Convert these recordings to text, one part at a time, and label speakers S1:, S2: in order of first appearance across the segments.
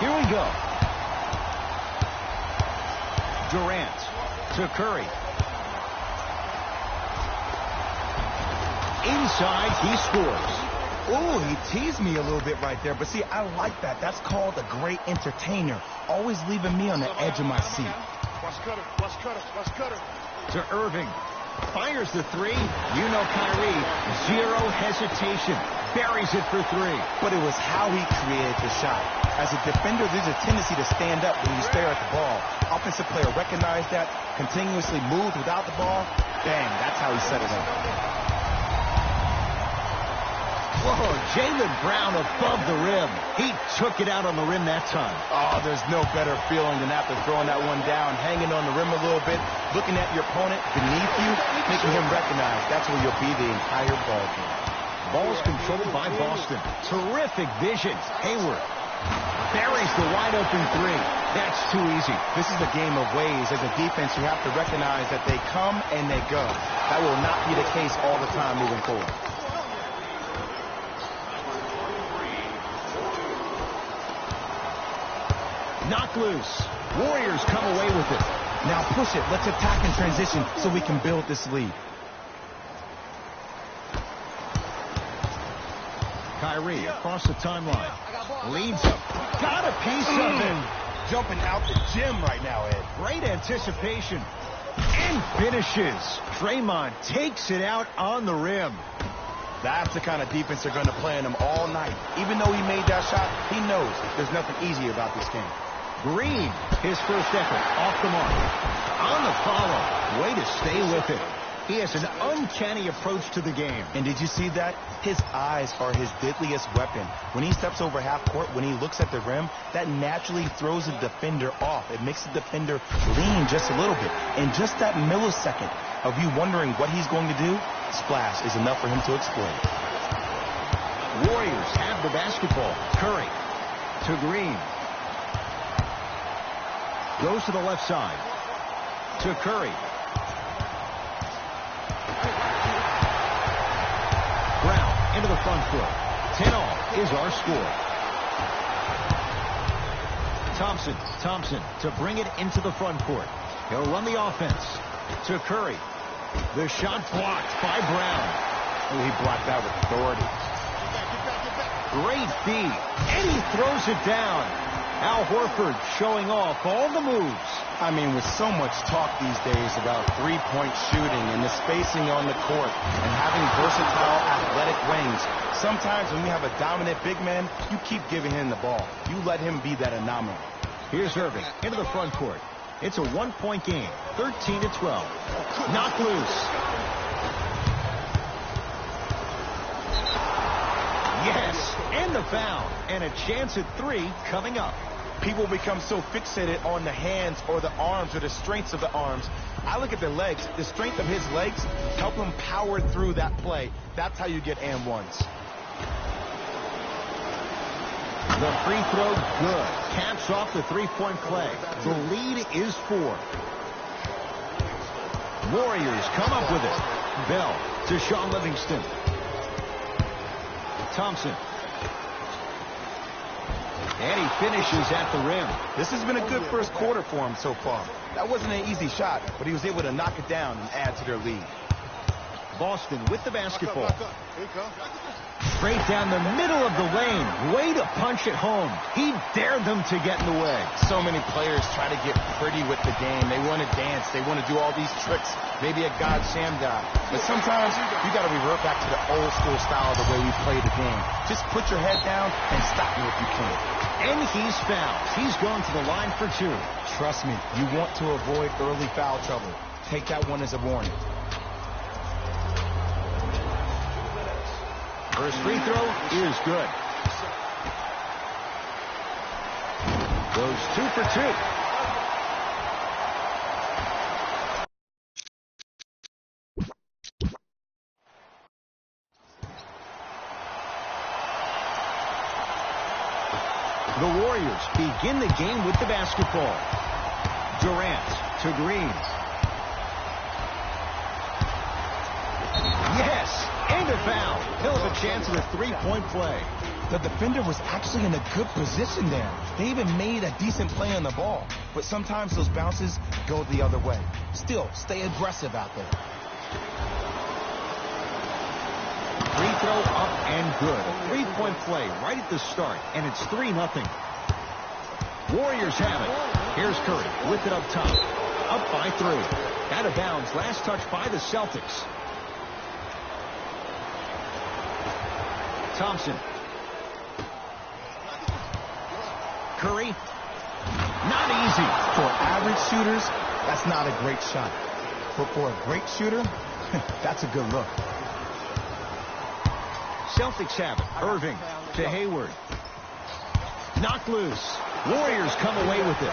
S1: Here we go. Durant to Curry. Inside, he scores.
S2: Ooh, he teased me a little bit right there. But see, I like that. That's called a great entertainer. Always leaving me on the edge of my seat.
S3: Watch Cutter.
S1: To Irving. Fires the three. You know Kyrie. Zero hesitation. Buries it for three.
S2: But it was how he created the shot. As a defender, there's a tendency to stand up when you stare at the ball. Offensive player recognized that, continuously moved without the ball. Bang, that's how he set it up.
S1: Whoa, Jaylen Brown above the rim. He took it out on the rim that time.
S2: Oh, there's no better feeling than after throwing that one down, hanging on the rim a little bit, looking at your opponent beneath you, making him recognize that's where you'll be the entire ball game.
S1: Ball's controlled by Boston. Terrific vision. Hayward buries the wide-open three. That's too easy.
S2: This is a game of ways. As a defense, you have to recognize that they come and they go. That will not be the case all the time moving forward.
S1: Knock loose. Warriors come away with it.
S2: Now push it. Let's attack in transition so we can build this lead.
S1: Kyrie across the timeline. Leads up. Got a piece of it.
S2: Jumping out the gym right now, Ed.
S1: Great anticipation. And finishes. Draymond takes it out on the rim.
S2: That's the kind of defense they're going to play on him all night. Even though he made that shot, he knows there's nothing easy about this game.
S1: Green, his first effort, off the mark. On the follow. Way to stay with it. He has an uncanny approach to the game.
S2: And did you see that? His eyes are his deadliest weapon. When he steps over half court, when he looks at the rim, that naturally throws the defender off. It makes the defender lean just a little bit. And just that millisecond of you wondering what he's going to do, splash is enough for him to explode.
S1: Warriors have the basketball. Curry to Green. Goes to the left side. To Curry. Brown into the front court. 10-all is our score. Thompson to bring it into the front court. He'll run the offense. To Curry. The shot blocked by Brown.
S2: Oh, he blocked that with authority.
S1: Great feed. And he throws it down. Al Horford showing off all the moves.
S2: I mean, with so much talk these days about three-point shooting and the spacing on the court and having versatile athletic wings, sometimes when you have a dominant big man, you keep giving him the ball. You let him be that anomaly.
S1: Here's Irving into the front court. It's a one-point game, 13-12. Knock loose. Yes, and the foul. And a chance at three coming up.
S2: People become so fixated on the hands or the arms or the strengths of the arms. I look at the legs. The strength of his legs help him power through that play. That's how you get and ones.
S1: The free throw, good. Caps off the three-point play. The lead is 4. Warriors come up with it. Bell to Shaun Livingston. Thompson. And he finishes at the rim.
S2: This has been a good first quarter for him so far. That wasn't an easy shot, but he was able to knock it down and add to their lead.
S1: Boston with the basketball. Straight down the middle of the lane. Way to punch it home. He dared them to get in the way.
S2: So many players try to get pretty with the game. They want to dance. They want to do all these tricks. Maybe a God Sham God. But sometimes you got to revert back to the old school style of the way we play the game. Just put your head down and stop me if you can.
S1: And he's fouled. He's going to the line for 2.
S2: Trust me, you want to avoid early foul trouble. Take that one as a warning.
S1: First free throw is good. Goes 2 for 2. The Warriors begin the game with the basketball. Durant to Green. Yes, and a foul. He'll have a chance at a three-point play.
S2: The defender was actually in a good position there. They even made a decent play on the ball. But sometimes those bounces go the other way. Still, stay aggressive out there.
S1: Free throw up and good. 3-point play right at the start, and it's 3-0. Warriors have it. Here's Curry with it up top. Up by 3. Out of bounds. Last touch by the Celtics. Thompson. Curry. Not easy.
S2: For average shooters, that's not a great shot. But for a great shooter, that's a good look.
S1: Celtics have it. Irving to Hayward. Knocked loose. Warriors come away with it.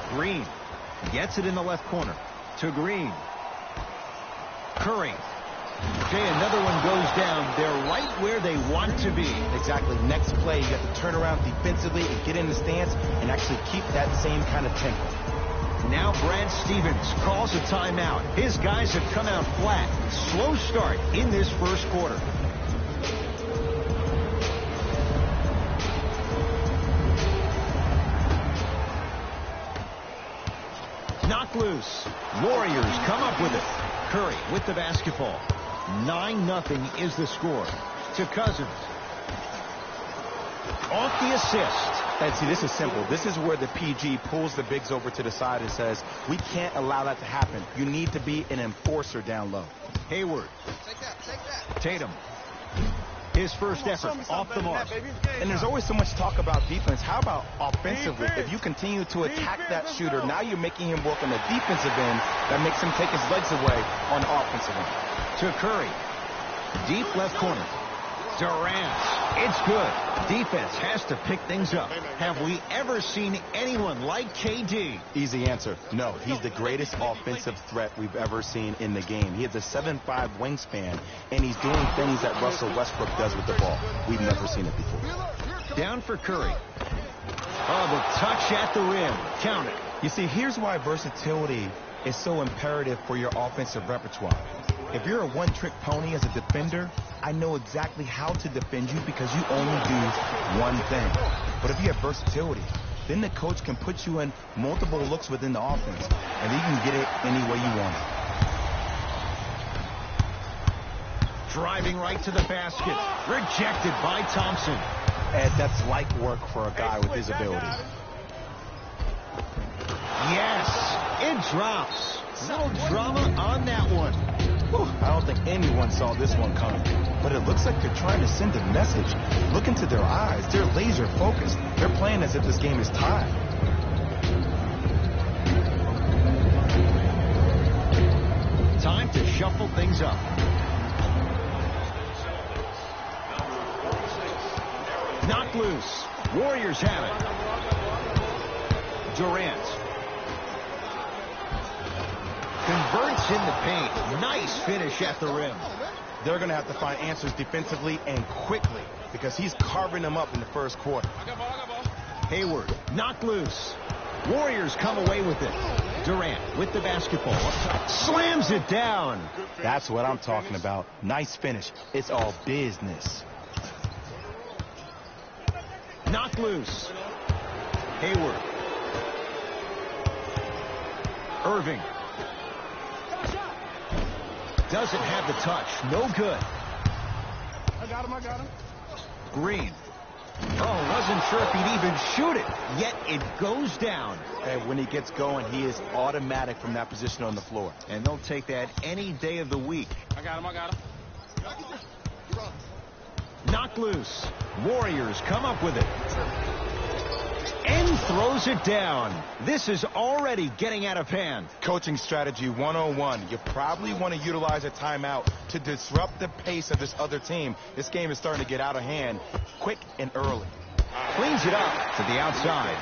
S1: Green gets it in the left corner to Green. Curry. Okay, another one goes down. They're right where they want to be.
S2: Exactly. Next play, you have to turn around defensively and get in the stance and actually keep that same kind of tempo.
S1: Now Brad Stevens calls a timeout. His guys have come out flat. Slow start in this first quarter. Knocked loose. Warriors come up with it. Curry with the basketball. 9-0 is the score. To Cousins. Off the assist.
S2: And see, this is simple. This is where the PG pulls the bigs over to the side and says, we can't allow that to happen. You need to be an enforcer down low.
S1: Hayward. Take that. Tatum. His first effort off the mark.
S2: And there's always so much talk about defense. How about offensively? If you continue to attack that shooter, now you're making him work on the defensive end. That makes him take his legs away on the offensive end.
S1: To Curry. Deep left corner. Durant. It's good. Defense has to pick things up. Have we ever seen anyone like KD?
S2: Easy answer. No, he's the greatest offensive threat we've ever seen in the game. He has a 7'5" wingspan, and he's doing things that Russell Westbrook does with the ball. We've never seen it before.
S1: Down for Curry. Oh, the touch at the rim. Count it.
S2: You see, here's why versatility is so imperative for your offensive repertoire. If you're a one-trick pony as a defender, I know exactly how to defend you because you only do one thing. But if you have versatility, then the coach can put you in multiple looks within the offense, and you can get it any way you want it.
S1: Driving right to the basket. Rejected by Thompson.
S2: And that's light work for a guy with his ability.
S1: Yes, it drops. Little drama on that one.
S2: I don't think anyone saw this one coming. But it looks like they're trying to send a message. Look into their eyes. They're laser focused. They're playing as if this game is tied.
S1: Time to shuffle things up. Knocked loose. Warriors have it. Durant. Converts in the paint. Nice finish at the rim.
S2: They're going to have to find answers defensively and quickly because he's carving them up in the first quarter.
S1: Hayward knocked loose. Warriors come away with it. Durant with the basketball. Slams it down.
S2: That's what I'm talking about. Nice finish. It's all business.
S1: Knocked loose. Hayward. Irving. Doesn't have the touch. No good.
S3: I got him.
S1: Green. Oh, wasn't sure if he'd even shoot it. Yet it goes down.
S2: And when he gets going, he is automatic from that position on the floor.
S1: And they'll take that any day of the week.
S3: I got him.
S1: Knocked loose. Warriors come up with it. And throws it down. This is already getting out of hand.
S2: Coaching strategy 101. You probably want to utilize a timeout to disrupt the pace of this other team. This game is starting to get out of hand quick and early.
S1: Cleans it up to the outside.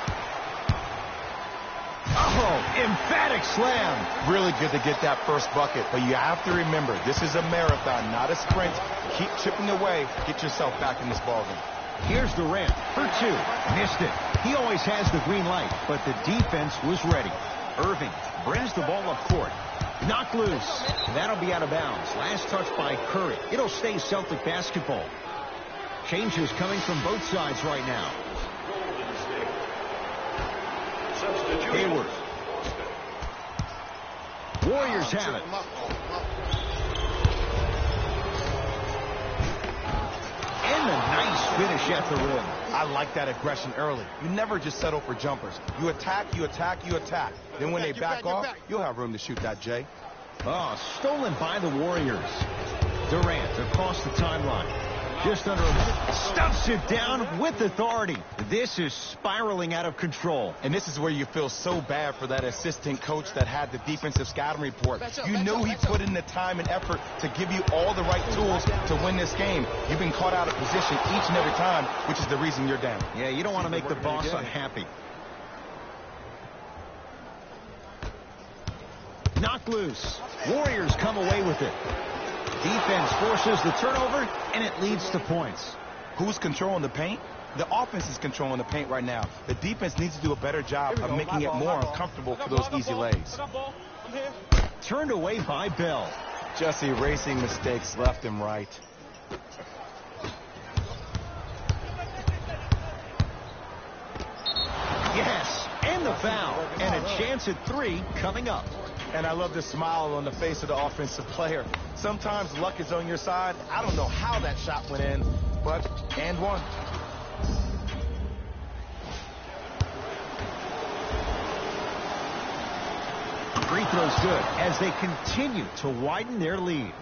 S1: Oh, emphatic slam.
S2: Really good to get that first bucket, but you have to remember, this is a marathon, not a sprint. Keep chipping away. Get yourself back in this ballgame.
S1: Here's Durant for two. Missed it. He always has the green light, but the defense was ready. Irving brings the ball up court. Knocked loose. That'll be out of bounds. Last touch by Curry. It'll stay Celtic basketball. Changes coming from both sides right now. Hayward. Warriors have it. And a nice finish at the rim.
S2: I like that aggression early. You never just settle for jumpers. You attack, you attack, you attack. Then when they back off, you'll have room to shoot that, Jay.
S1: Oh, stolen by the Warriors. Durant across the timeline. Just under a minute. Stuffs it down with authority. This is spiraling out of control.
S2: And this is where you feel so bad for that assistant coach that had the defensive scouting report. You know he put in the time and effort to give you all the right tools to win this game. You've been caught out of position each and every time, which is the reason you're down.
S1: Yeah, you don't want to make the boss unhappy. Knocked loose. Warriors come away with it. Defense forces the turnover, and it leads to points.
S2: Who's controlling the paint? The offense is controlling the paint right now. The defense needs to do a better job of making it more uncomfortable for those easy lays.
S1: Turned away by Bell.
S2: Just erasing mistakes left and right.
S1: Yes, and the foul. And a chance at 3 coming up.
S2: And I love the smile on the face of the offensive player. Sometimes luck is on your side. I don't know how that shot went in, but and one.
S1: Free throw's good as they continue to widen their lead.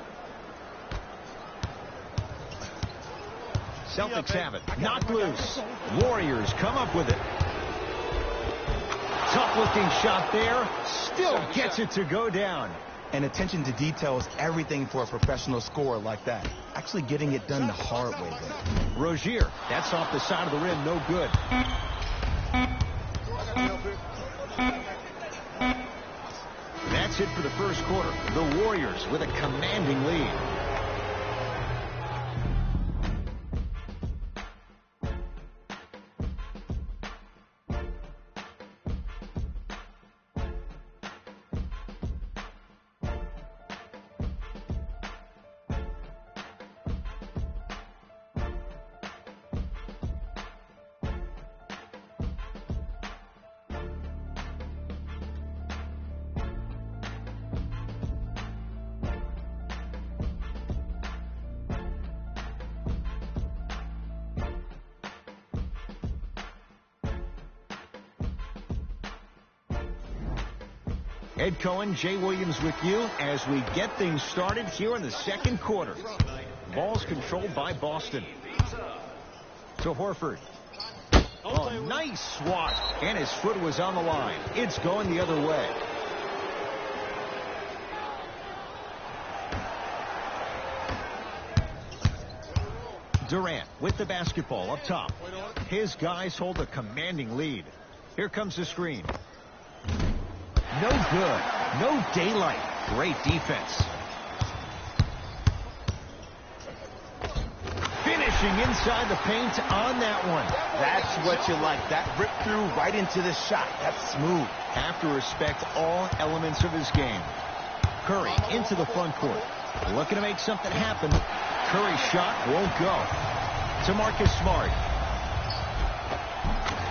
S1: Celtics have it. Knocked loose. Warriors come up with it. Tough-looking shot there. Still gets it to go down.
S2: And attention to detail is everything for a professional scorer like that. Actually getting it done the hard way there.
S1: Rozier, that's off the side of the rim, no good. That's it for the first quarter. The Warriors with a commanding lead. Ed Cohen, Jay Williams with you as we get things started here in the second quarter. Ball's controlled by Boston. To Horford. Oh, nice swat. And his foot was on the line. It's going the other way. Durant with the basketball up top. His guys hold a commanding lead. Here comes the screen. No good. No daylight. Great defense. Finishing inside the paint on that one.
S2: That's what you like. That rip through right into the shot. That's smooth.
S1: Have to respect all elements of his game. Curry into the front court. Looking to make something happen. Curry's shot won't go. To Marcus Smart.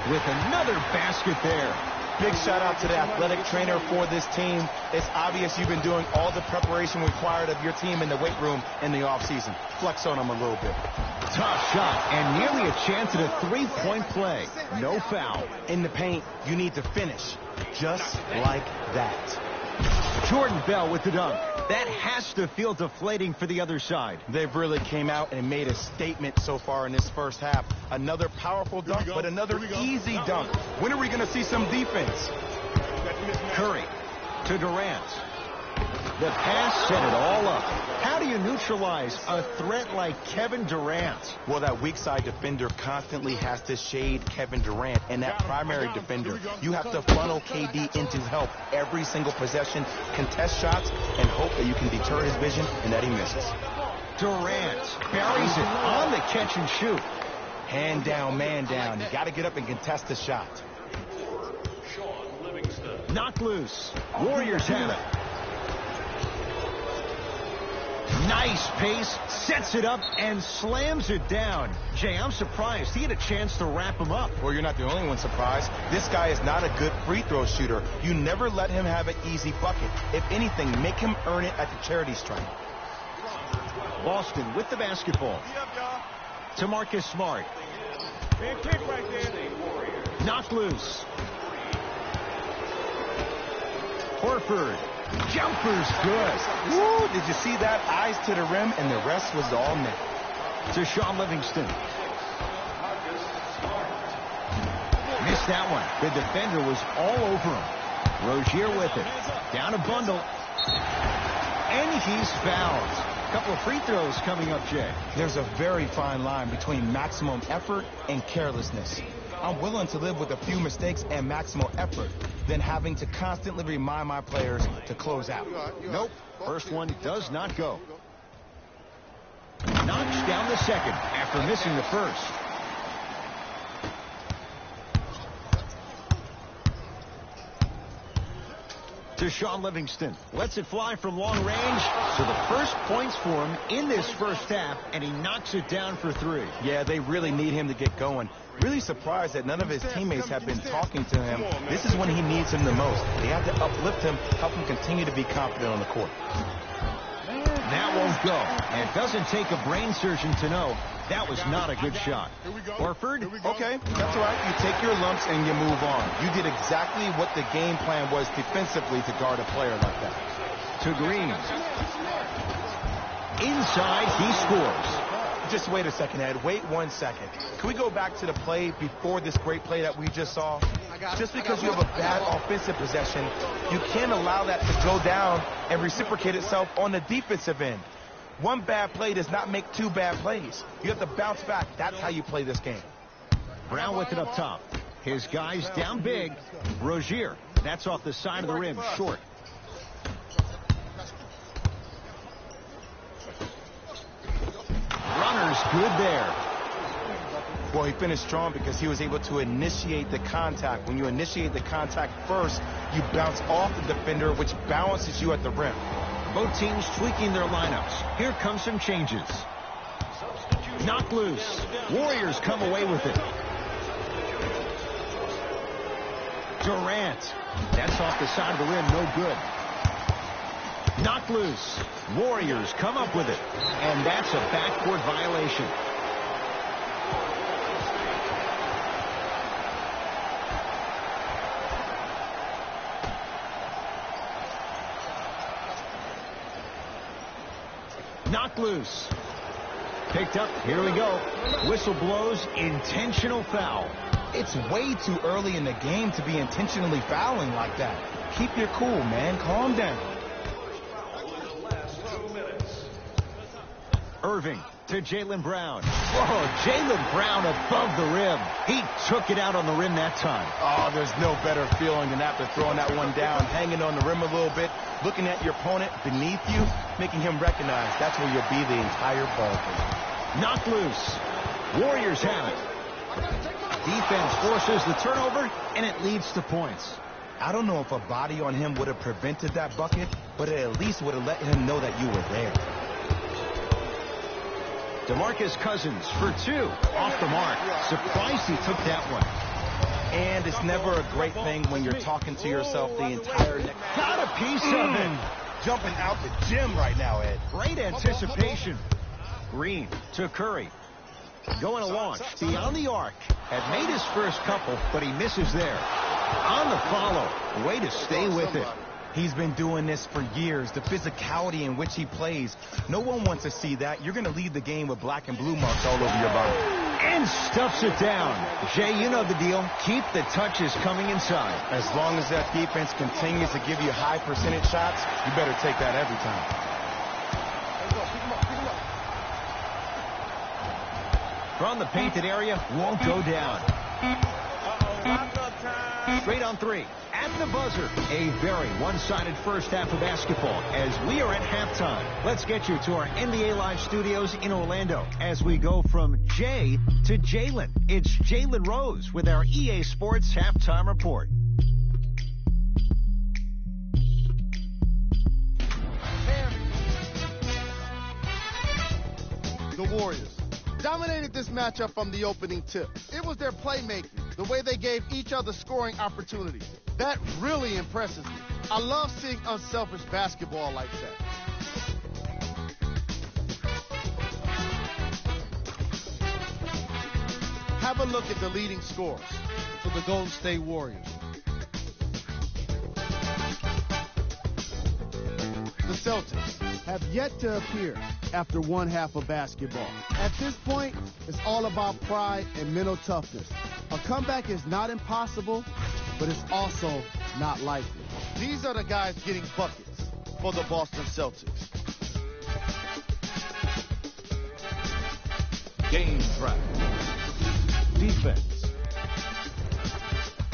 S1: With another basket there.
S2: Big shout out to the athletic trainer for this team. It's obvious you've been doing all the preparation required of your team in the weight room in the offseason. Flex on them a little bit.
S1: Tough shot and nearly a chance at a three-point play. No foul.
S2: In the paint, you need to finish. Just like that.
S1: Jordan Bell with the dunk. That has to feel deflating for the other side.
S2: They've really came out and made a statement so far in this first half. Another powerful dunk, but another easy dunk. When are we going to see some defense?
S1: Curry to Durant. The pass set it all up. How do you neutralize a threat like Kevin Durant?
S2: Well, that weak side defender constantly has to shade Kevin Durant, and that primary defender, you have to funnel KD into help every single possession, contest shots, and hope that you can deter his vision and that he misses.
S1: Durant buries it on the catch and shoot.
S2: Hand down, man down. You got to get up and contest the shot.
S1: Knocked loose. Warriors have it. Nice pace, sets it up, and slams it down. Jay, I'm surprised. He had a chance to wrap him up.
S2: Well, you're not the only one surprised. This guy is not a good free throw shooter. You never let him have an easy bucket. If anything, make him earn it at the charity stripe.
S1: Boston with the basketball. To Marcus Smart. Knocked loose. Horford. Jumper's good.
S2: Woo, did you see that? Eyes to the rim, and the rest was all net.
S1: To Sean Livingston. Missed that one. The defender was all over him. Rozier with it. Down a bundle. And he's fouled. A couple of free throws coming up, Jay.
S2: There's a very fine line between maximum effort and carelessness. I'm willing to live with a few mistakes and maximal effort than having to constantly remind my players to close out.
S1: Nope. First one does not go. Knocks down the second after missing the first. To Sean Livingston. Lets it fly from long range. So the first points for him in this first half, and he knocks it down for three.
S2: Yeah, they really need him to get going. Really surprised that none of his teammates have been talking to him. This is when he needs him the most. They have to uplift him, help him continue to be confident on the court.
S1: That won't go. And it doesn't take a brain surgeon to know that was not a good shot. Horford?
S2: Okay, that's all right. You take your lumps and you move on. You did exactly what the game plan was defensively to guard a player like that.
S1: To Green. Inside, he scores.
S2: Just wait a second, Ed. Wait 1 second. Can we go back to the play before this great play that we just saw? Just because you have a bad offensive possession, you can't allow that to go down and reciprocate itself on the defensive end. One bad play does not make two bad plays. You have to bounce back. That's how you play this game.
S1: Brown with it up top. His guys down big. Rozier. That's off the side of the rim. Short. Runner's good there.
S2: Well, he finished strong because he was able to initiate the contact. When you initiate the contact first, you bounce off the defender, which balances you at the rim.
S1: Both teams tweaking their lineups. Here come some changes. Knocked loose. Warriors come away with it. Durant. That's off the side of the rim. No good. Knocked loose. Warriors come up with it. And that's a backcourt violation. Knocked loose. Picked up. Here we go. Whistle blows. Intentional foul.
S2: It's way too early in the game to be intentionally fouling like that. Keep your cool, man. Calm down.
S1: Irving to Jaylen Brown. Whoa, Jaylen Brown above the rim. He took it out on the rim that time.
S2: Oh, there's no better feeling than after throwing that one down, hanging on the rim a little bit, looking at your opponent beneath you, making him recognize that's where you'll be the entire ball game.
S1: Knocked loose. Warriors have it. Defense forces the turnover, and it leads to points.
S2: I don't know if a body on him would have prevented that bucket, but it at least would have let him know that you were there.
S1: DeMarcus Cousins for two. Off the mark. Surprised he took that one.
S2: And it's never a great thing when you're talking to yourself the entire next.
S1: Got a piece of it.
S2: Jumping out the gym right now, Ed.
S1: Great anticipation. Green to Curry. Going along. Beyond the arc. Had made his first couple, but he misses there. On the follow. Way to stay with it.
S2: He's been doing this for years. The physicality in which he plays. No one wants to see that. You're going to lead the game with black and blue marks all over your body.
S1: And stuffs it down. Jay, you know the deal. Keep the touches coming inside.
S2: As long as that defense continues to give you high percentage shots, you better take that every time.
S1: From the painted area, won't go down. Straight on three. At the buzzer, a very one-sided first half of basketball as we are at halftime. Let's get you to our NBA Live studios in Orlando as we go from Jay to Jalen. It's Jalen Rose with our EA Sports Halftime Report.
S4: the Warriors, dominated this matchup from the opening tip. It was their playmaking, the way they gave each other scoring opportunities. That really impresses me. I love seeing unselfish basketball like that. Have a look at the leading scorers for the Golden State Warriors. The Celtics have yet to appear after one half of basketball. At this point, it's all about pride and mental toughness. A comeback is not impossible, but it's also not likely. These are the guys getting buckets for the Boston Celtics.
S1: Game track. Defense.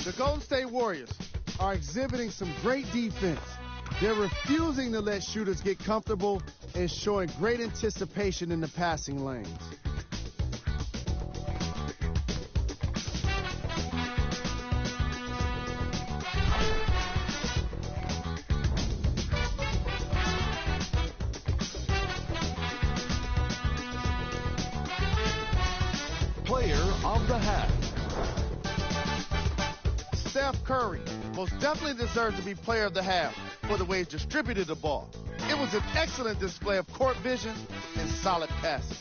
S4: The Golden State Warriors are exhibiting some great defense. They're refusing to let shooters get comfortable and showing great anticipation in the passing lanes.
S1: Player of the half.
S4: Steph Curry most definitely deserves to be player of the half for the way he distributed the ball. It was an excellent display of court vision and solid passing.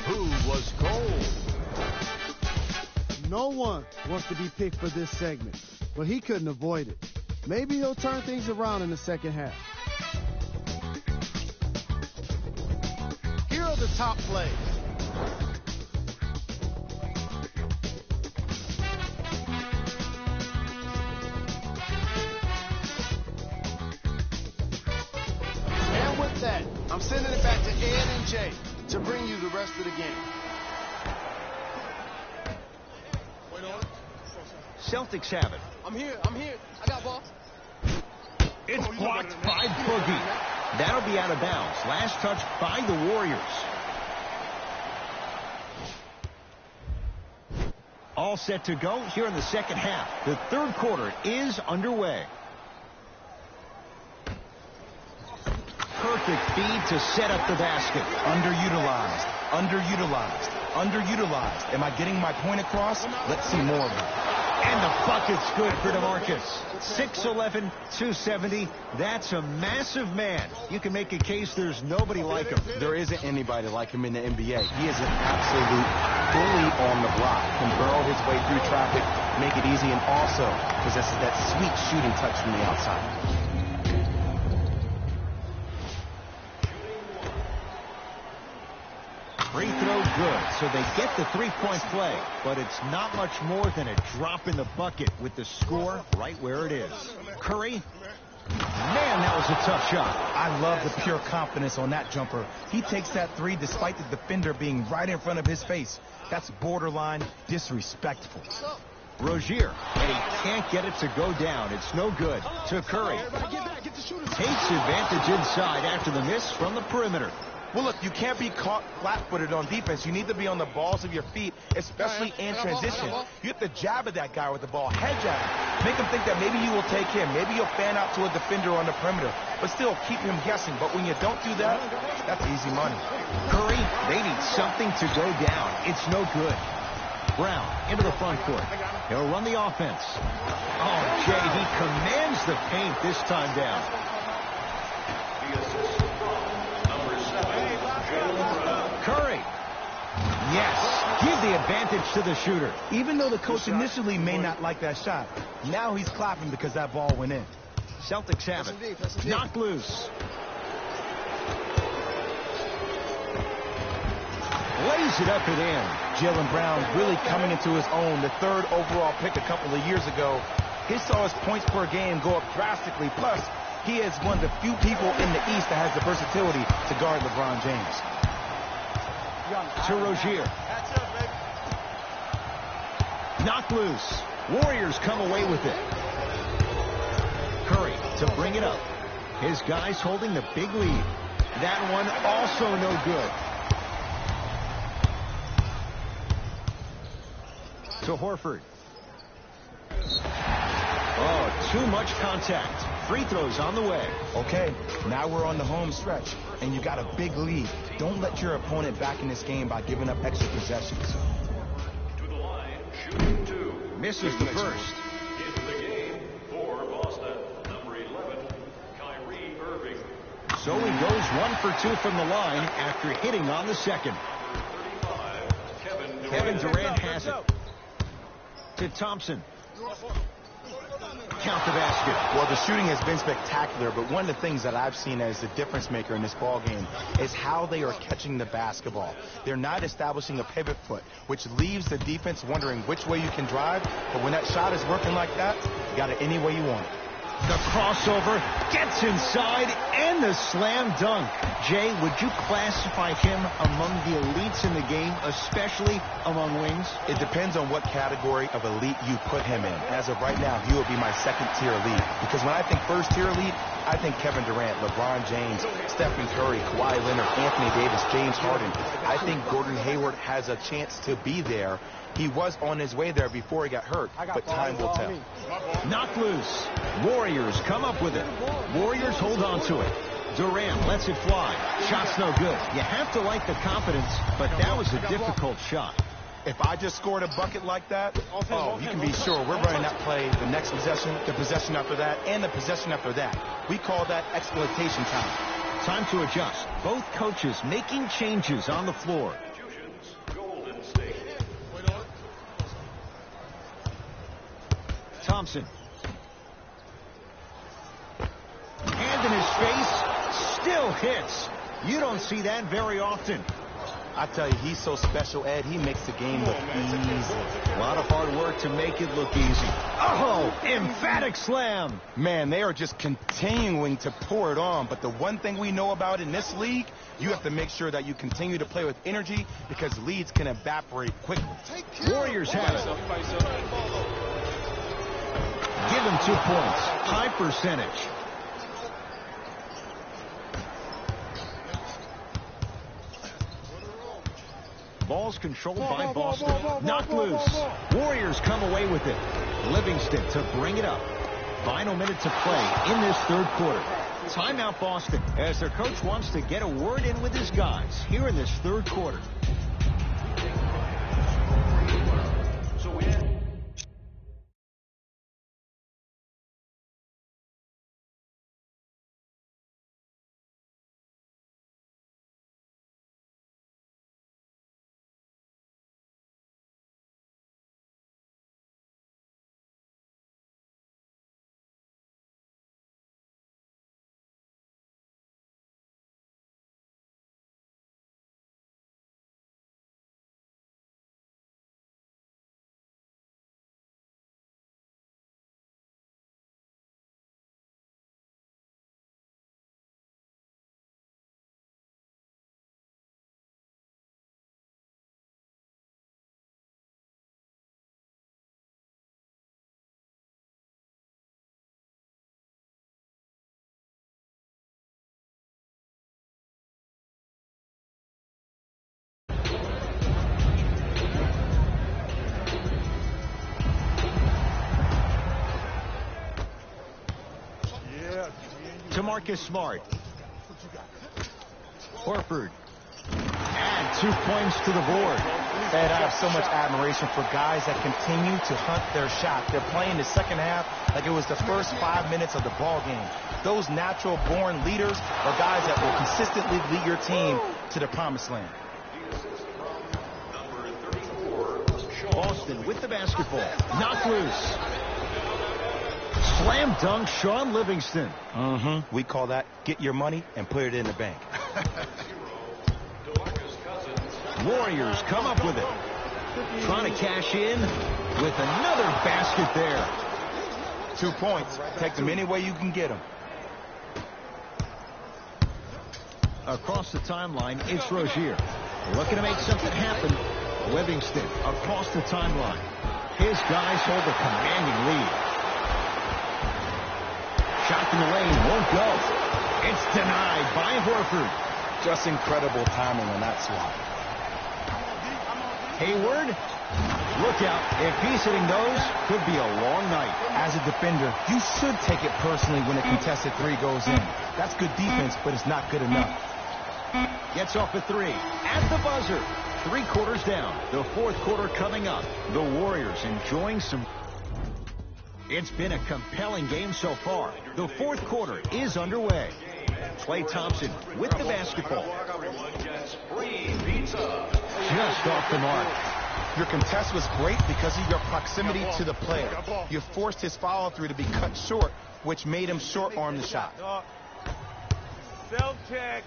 S1: Who was cold?
S4: No one wants to be picked for this segment, but he couldn't avoid it. Maybe he'll turn things around in the second half. Here are the top plays. And with that, I'm sending it back to Ed and Jay to bring you the rest of the game.
S1: Celtics have it.
S3: I'm here. I got ball.
S1: It's blocked by Boogie. That'll be out of bounds. Last touch by the Warriors. All set to go here in the second half. The third quarter is underway. Perfect feed to set up the basket.
S2: Underutilized, underutilized, underutilized. Am I getting my point across? Let's see more of it.
S1: And the bucket's good for DeMarcus. 6'11", 270. That's a massive man. You can make a case there's nobody like him.
S2: There isn't anybody like him in the NBA. He is an absolute bully on the block. Can burrow his way through traffic, make it easy, and also possesses that sweet shooting touch from the outside.
S1: Free throw good, so they get the three-point play, but it's not much more than a drop in the bucket with the score right where it is. Curry, man, that was a tough shot.
S2: I love the pure confidence on that jumper. He takes that three despite the defender being right in front of his face. That's borderline disrespectful.
S1: Rozier, and he can't get it to go down. It's no good. To Curry. Takes advantage inside after the miss from the perimeter.
S2: Well, look, you can't be caught flat-footed on defense. You need to be on the balls of your feet, especially in transition. You have to jab at that guy with the ball, head jab. Make him think that maybe you will take him. Maybe you'll fan out to a defender on the perimeter, but still keep him guessing. But when you don't do that, that's easy money.
S1: Curry, they need something to go down. It's no good. Brown into the front court. He'll run the offense. Oh, Jay, he commands the paint this time down. Curry. Yes, give the advantage to the shooter.
S2: Even though the coach initially may not like that shot, now he's clapping because that ball went in.
S1: Celtics have it. Knocked loose. Lays it up and in.
S2: Jaylen Brown really coming into his own. The third overall pick a couple of years ago. He saw his points per game go up drastically. Plus, he is one of the few people in the East that has the versatility to guard LeBron James.
S1: To Rozier. Knocked loose. Warriors come away with it. Curry to bring it up. His guys holding the big lead. That one also no good. To Horford. Oh, too much contact. Free throws on the way.
S2: Okay, now we're on the home stretch, and you got a big lead. Don't let your opponent back in this game by giving up extra possessions.
S5: To the line, shooting 2.
S1: Misses the first.
S5: Into the game for Boston, number 11, Kyrie Irving.
S1: So he goes 1 for 2 from the line after hitting on the second.
S5: Number 35,
S1: Kevin Durant has it. To Thompson. Count the basket.
S2: Well, the shooting has been spectacular, but one of the things that I've seen as the difference maker in this ball game is how they are catching the basketball. They're not establishing a pivot foot, which leaves the defense wondering which way you can drive, but when that shot is working like that, you got it any way you want it.
S1: The crossover gets inside and the slam dunk. Jay, would you classify him among the elites in the game, especially among wings?
S2: It depends on what category of elite you put him in. As of right now, he would be my second-tier elite. Because when I think first-tier elite, I think Kevin Durant, LeBron James, Stephen Curry, Kawhi Leonard, Anthony Davis, James Harden. I think Gordon Hayward has a chance to be there. He was on his way there before he got hurt, but time will tell.
S1: Knocked loose. Warriors come up with it. Warriors hold on to it. Durant lets it fly. Shot's no good. You have to like the confidence, but that was a difficult shot.
S2: If I just scored a bucket like that, oh, you can be sure we're running that play the next possession, the possession after that, and the possession after that. We call that exploitation time.
S1: Time to adjust. Both coaches making changes on the floor.
S5: Golden State.
S1: Thompson. Hand in his face, still hits. You don't see that very often.
S2: I tell you, he's so special, Ed. He makes the game look easy.
S1: A lot of hard work to make it look easy. Oh, emphatic slam.
S2: Man, they are just continuing to pour it on. But the one thing we know about in this league, you have to make sure that you continue to play with energy because leads can evaporate quickly.
S1: Warriors have it. Give him 2 points. High percentage. Ball's controlled by Boston. Knocked loose. Warriors come away with it. Livingston to bring it up. Final minute to play in this third quarter. Timeout Boston as their coach wants to get a word in with his guys here in this third quarter. To Marcus Smart. Horford. Add 2 points to the board.
S2: And I have so much admiration for guys that continue to hunt their shot. They're playing the second half like it was the first 5 minutes of the ball game. Those natural-born leaders are guys that will consistently lead your team to the promised land.
S1: Boston with the basketball. Knocked loose. Slam dunk, Sean Livingston.
S2: We call that get your money and put it in the bank.
S1: Warriors come up with it. Trying to cash in with another basket there.
S2: 2 points. Take them any way you can get them.
S1: Across the timeline, it's Rozier. Looking to make something happen. Livingston across the timeline. His guys hold a commanding lead. Shot from the lane won't go. It's denied by Horford.
S2: Just incredible timing on that swat.
S1: Hayward Look out. If he's hitting those, could be a long night.
S2: As a defender, you should take it personally when a contested three goes in. That's good defense, but it's not good enough.
S1: Gets off a three. At the buzzer. 3 quarters down. The 4th quarter coming up. The Warriors enjoying some... It's been a compelling game so far. The 4th quarter is underway. Klay Thompson with the basketball. Just off the mark.
S2: Your contest was great because of your proximity to the player. You forced his follow-through to be cut short, which made him short-arm the shot.
S3: Celtics.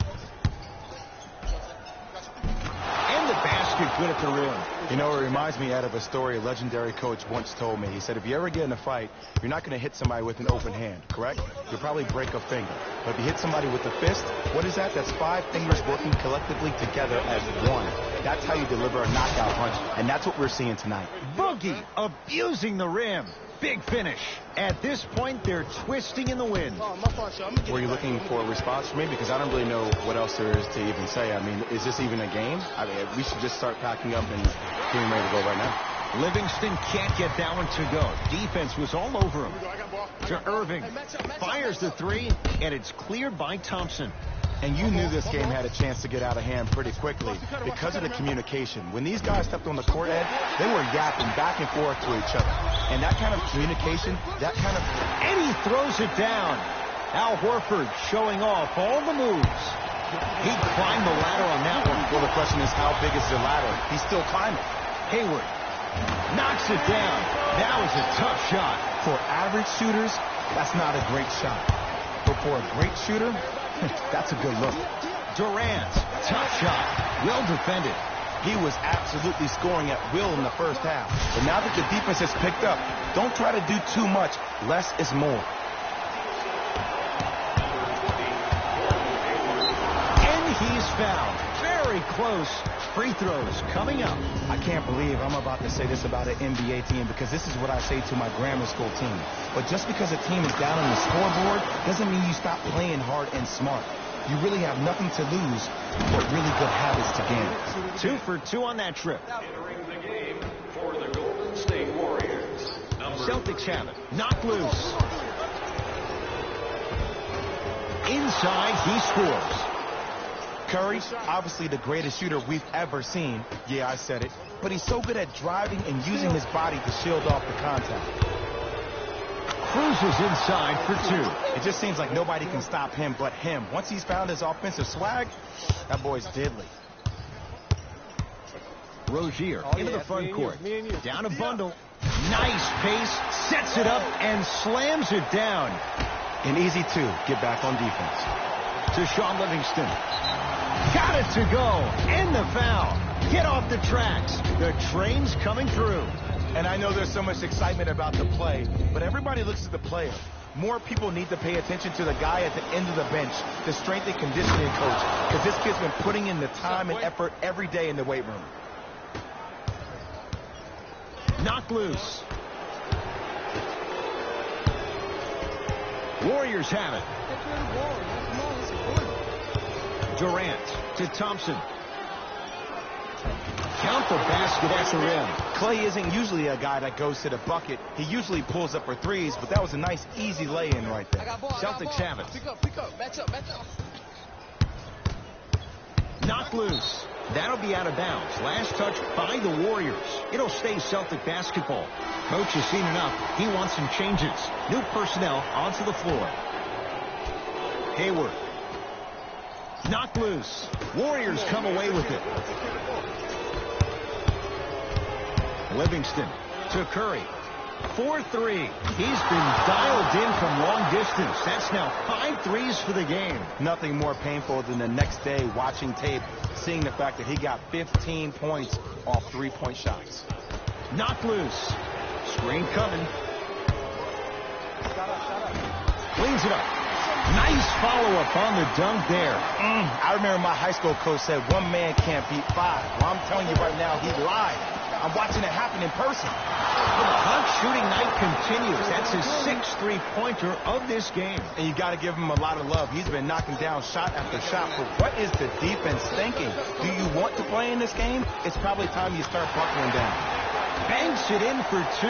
S1: And the basket good at the rim.
S2: You know, it reminds me out of a story a legendary coach once told me. He said, if you ever get in a fight, you're not going to hit somebody with an open hand, correct? You'll probably break a finger. But if you hit somebody with a fist, what is that? That's 5 fingers working collectively together as one. That's how you deliver a knockout punch, and that's what we're seeing tonight.
S1: Boogie abusing the rim. Big finish. At this point, they're twisting in the wind.
S2: Were you looking for a response from me? Because I don't really know what else there is to even say. I mean, is this even a game? I mean, we should just start packing up and getting ready to go right now.
S1: Livingston can't get that one to go. Defense was all over him. To Irving. Fires the 3, and it's cleared by Thompson.
S2: And you knew this game had a chance to get out of hand pretty quickly because of the communication. When these guys stepped on the court, Ed, they were yapping back and forth to each other. And that kind of communication, that kind of...
S1: And he throws it down. Al Horford showing off all the moves. He climbed the ladder on that one.
S2: Well, the question is, how big is the ladder? He's still climbing.
S1: Hayward knocks it down. That was a tough shot.
S2: For average shooters, that's not a great shot. But for a great shooter, that's a good look.
S1: Durant, tough shot. Well defended.
S2: He was absolutely scoring at will in the first half. But now that the defense has picked up, don't try to do too much. Less is more.
S1: And he's fouled. Very close. Free throws coming up.
S2: I can't believe I'm about to say this about an NBA team because this is what I say to my grammar school team. But just because a team is down on the scoreboard doesn't mean you stop playing hard and smart. You really have nothing to lose, but really good habits to gain.
S1: 2 for 2 on that trip.
S5: Entering the game for the Golden State Warriors.
S1: Celtics have it. Knocked loose. Inside, he scores.
S2: Curry, obviously the greatest shooter we've ever seen. Yeah, I said it. But he's so good at driving and using his body to shield off the contact.
S1: Cruises inside for 2.
S2: It just seems like nobody can stop him but him. Once he's found his offensive swag, that boy's deadly.
S1: Rozier into the front court. Down a bundle. Nice pace. Sets it up and slams it down.
S2: And easy to get back on defense.
S1: To Sean Livingston. Got it to go. And the foul. Get off the tracks. The train's coming through.
S2: And I know there's so much excitement about the play, but everybody looks at the player. More people need to pay attention to the guy at the end of the bench, the strength and conditioning coach, because this kid's been putting in the time and effort every day in the weight room.
S1: Knocked loose. Warriors have it. Durant to Thompson. Count the basket at the rim.
S2: Klay isn't usually a guy that goes to the bucket. He usually pulls up for threes, but that was a nice, easy lay-in right there.
S1: Celtics have it.
S3: Pick up. Match up.
S1: Knocked loose. That'll be out of bounds. Last touch by the Warriors. It'll stay Celtic basketball. Coach has seen enough. He wants some changes. New personnel onto the floor. Hayward. Knocked loose. Warriors come away with it. Livingston to Curry. 4-3. He's been dialed in from long distance. That's now 5 threes for the game.
S2: Nothing more painful than the next day watching tape, seeing the fact that he got 15 points off 3-point shots.
S1: Knocked loose. Screen coming. Cleans it up. Nice follow-up on the dunk there.
S2: I remember my high school coach said one man can't beat 5. Well, I'm telling you right now, he lied. I'm watching it happen in person.
S1: The hot shooting night continues. That's his 6th three-pointer of this game.
S2: And you got to give him a lot of love. He's been knocking down shot after shot. But what is the defense thinking? Do you want to play in this game? It's probably time you start buckling down.
S1: Banks it in for 2.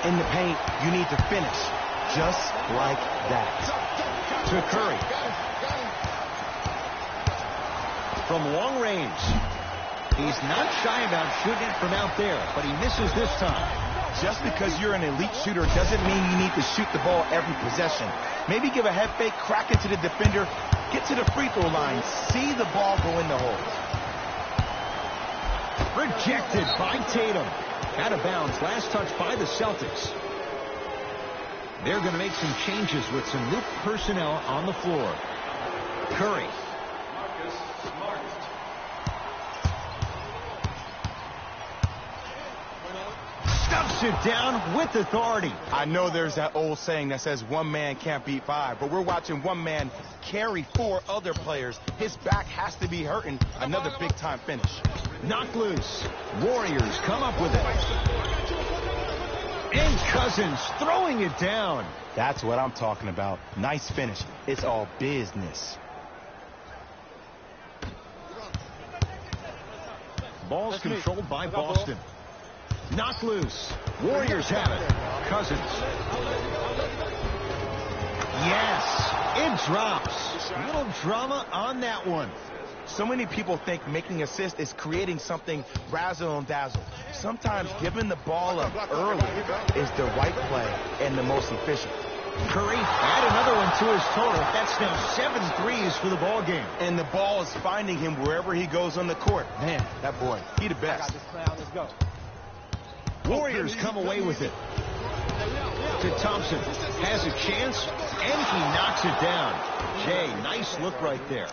S2: In the paint, you need to finish just like that.
S1: To Curry. From long range. He's not shy about shooting it from out there, but he misses this time.
S2: Just because you're an elite shooter doesn't mean you need to shoot the ball every possession. Maybe give a head fake, crack into the defender, get to the free throw line, see the ball go in the hole.
S1: Rejected by Tatum. Out of bounds. Last touch by the Celtics. They're going to make some changes with some new personnel on the floor. Curry. Stuffs it down with authority.
S2: I know there's that old saying that says one man can't beat 5, but we're watching one man carry 4 other players. His back has to be hurting. Another big-time finish.
S1: Knocked loose. Warriors come up with it. And Cousins throwing it down.
S2: That's what I'm talking about. Nice finish. It's all business.
S1: Ball's controlled by Boston. Knocked loose. Warriors have it. Cousins. Yes, it drops. A little drama on that one.
S2: So many people think making assists is creating something razzle and dazzle. Sometimes giving the ball up early is the right play and the most efficient.
S1: Curry add another one to his total. That's now 7 threes for the ball game.
S2: And the ball is finding him wherever he goes on the court. Man, that boy, he the best.
S3: Let's go.
S1: Warriors come away with it. To Thompson. Has a chance, and he knocks it down. Jay, nice look right there.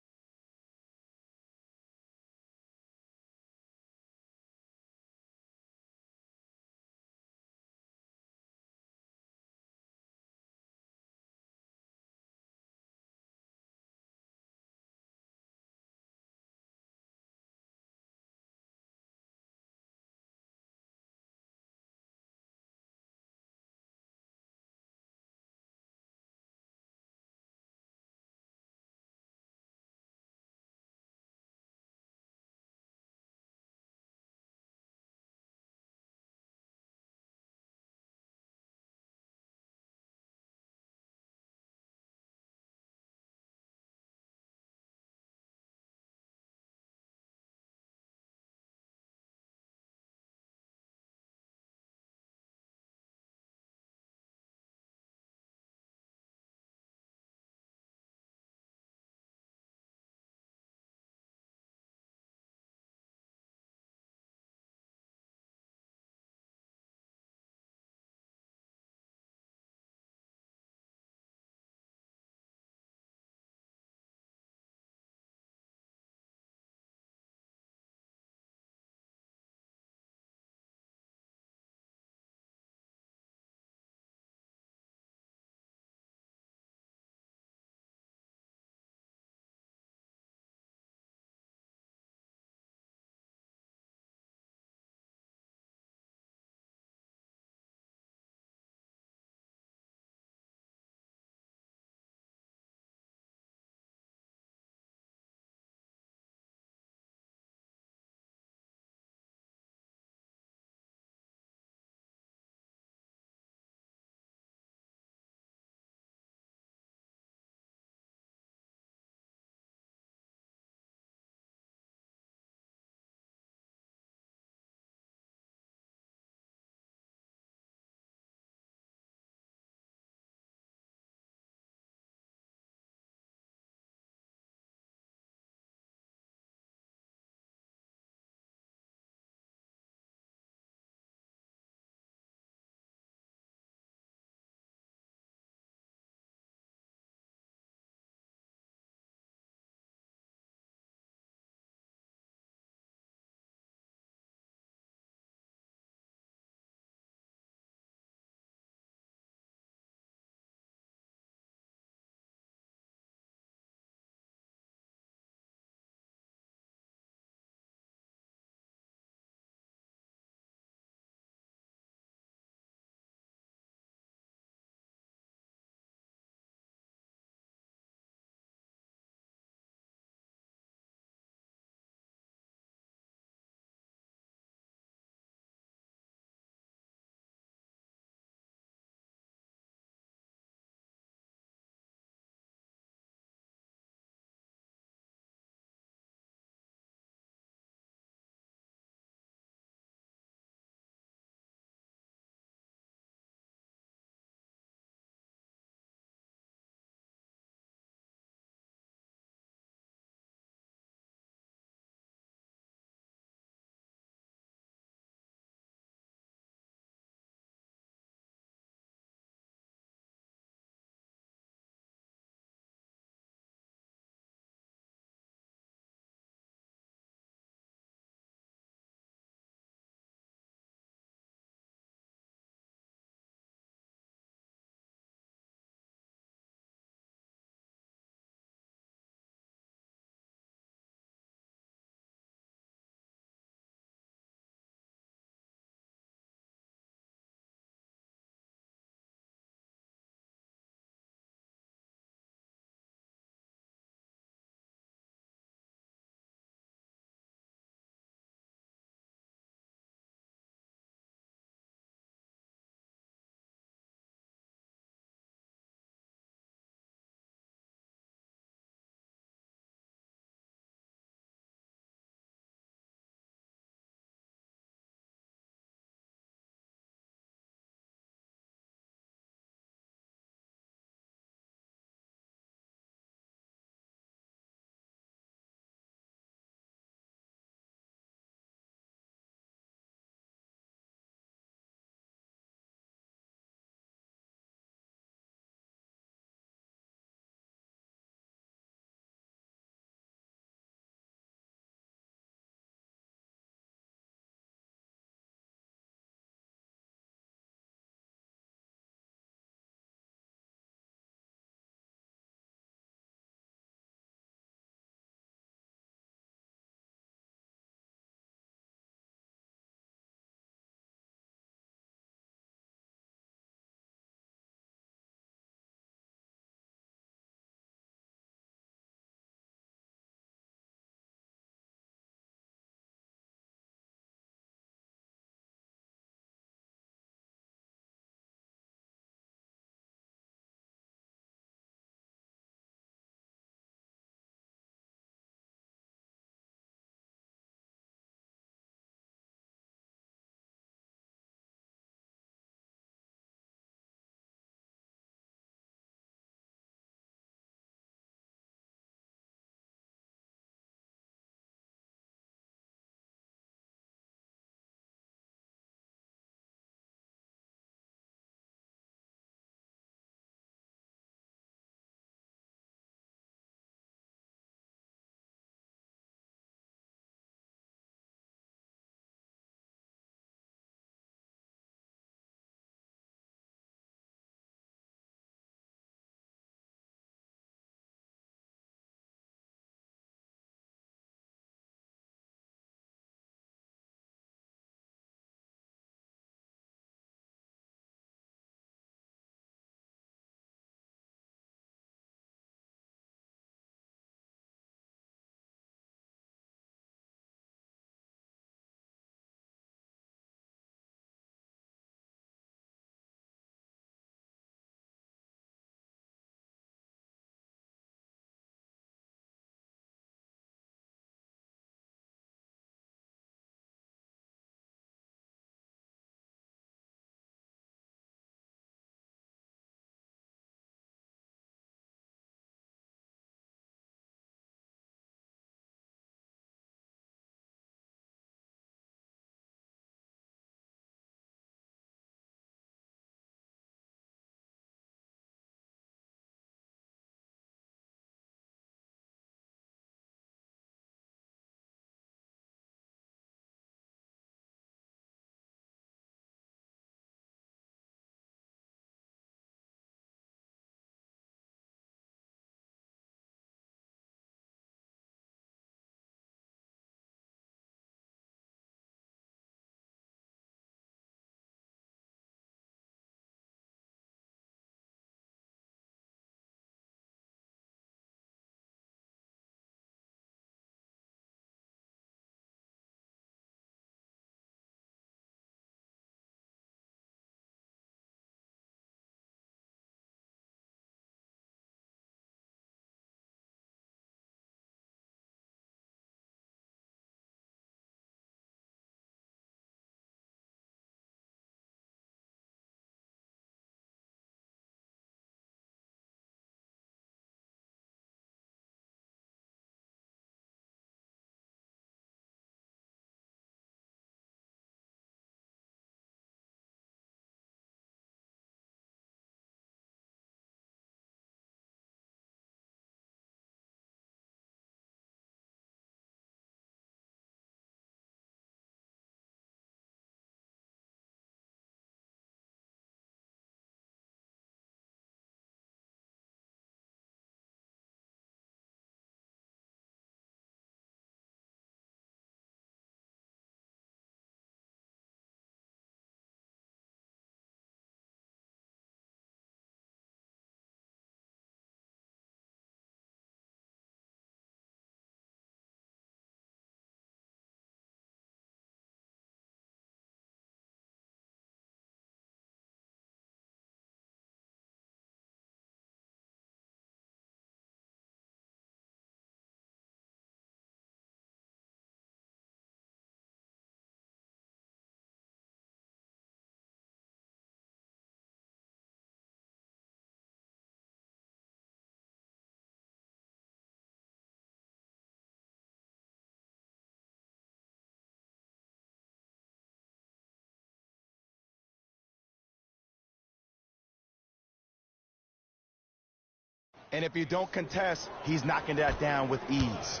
S2: And if you don't contest, he's knocking that down with ease.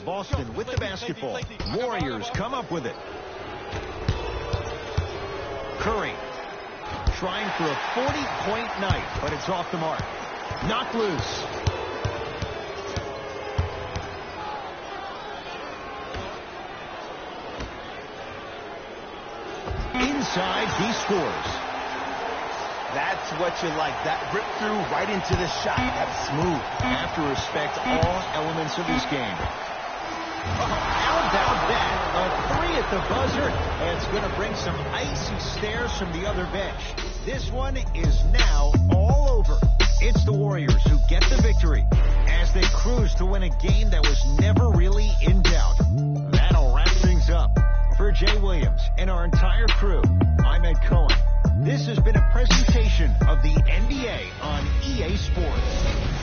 S1: Boston with the basketball. Warriors come up with it. Curry trying for a 40-point night, but it's off the mark. Knocked loose. Inside, he scores.
S2: That's what you like. That rip through right into the shot. That's smooth.
S1: Have to respect all elements of this game. How about that? A three at the buzzer, and it's going to bring some icy stares from the other bench. This one is now all over. It's the Warriors who get the victory as they cruise to win a game that was never really in doubt. That'll wrap things up. For Jay Williams and our entire crew, I'm Ed Cohen. This has been a presentation of the NBA on EA Sports.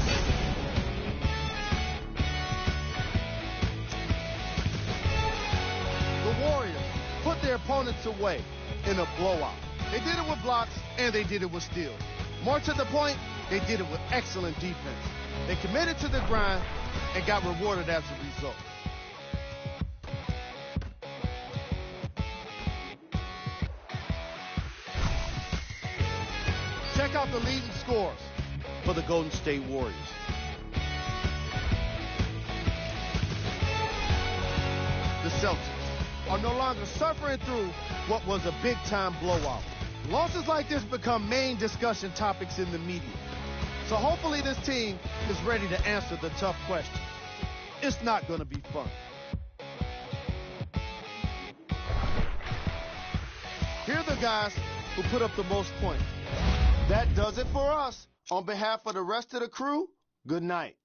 S4: The Warriors put their opponents away in a blowout. They did it with blocks, and they did it with steals. More to the point, they did it with excellent defense. They committed to the grind and got rewarded as a result. Check out the leading scores for the Golden State Warriors. The Celtics are no longer suffering through what was a big-time blowout. Losses like this become main discussion topics in the media. So hopefully this team is ready to answer the tough questions. It's not going to be fun. Here are the guys who put up the most points. That does it for us. On behalf of the rest of the crew, good night.